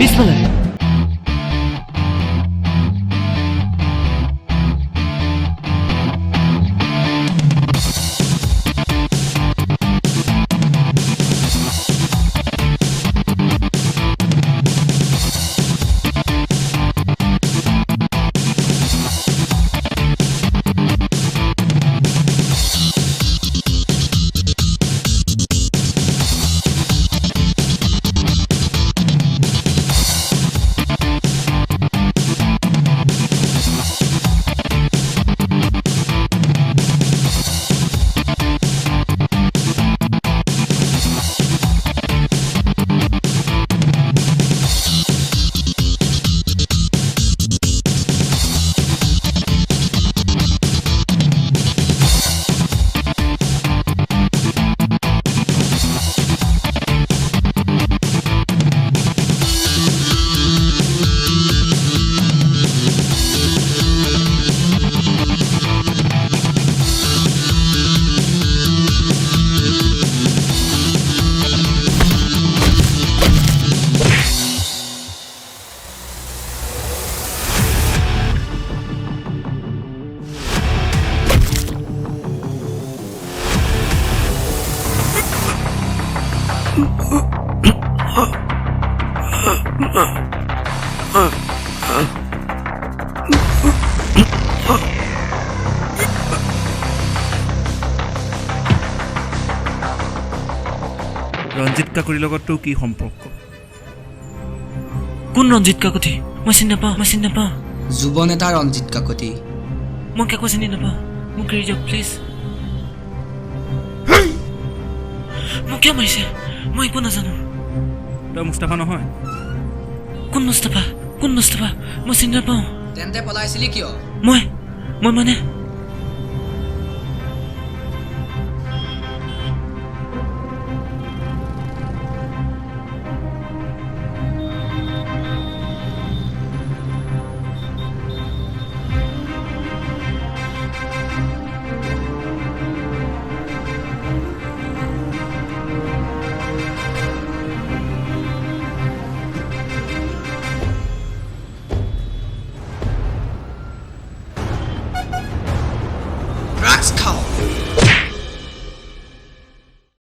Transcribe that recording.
পিছফালে ৰঞ্জিত কাকতিৰ লগত তোৰ কি সম্পৰ্ক কোন ৰঞ্জিত কাকতি মই চিনি নাপাওঁ যুৱ নেতা ৰঞ্জিত কাকতি মই কাকো চিনি নাপাওঁ মোক এৰি দিয়ক প্লিজ মোক কিয় মাৰিছে মই একো নাজানো তই মুস্তাফা নহয় কোন মুস্তাফা মই চিনি নাপাওঁ তেন্তে পলাইছিলি কিয় মই মানে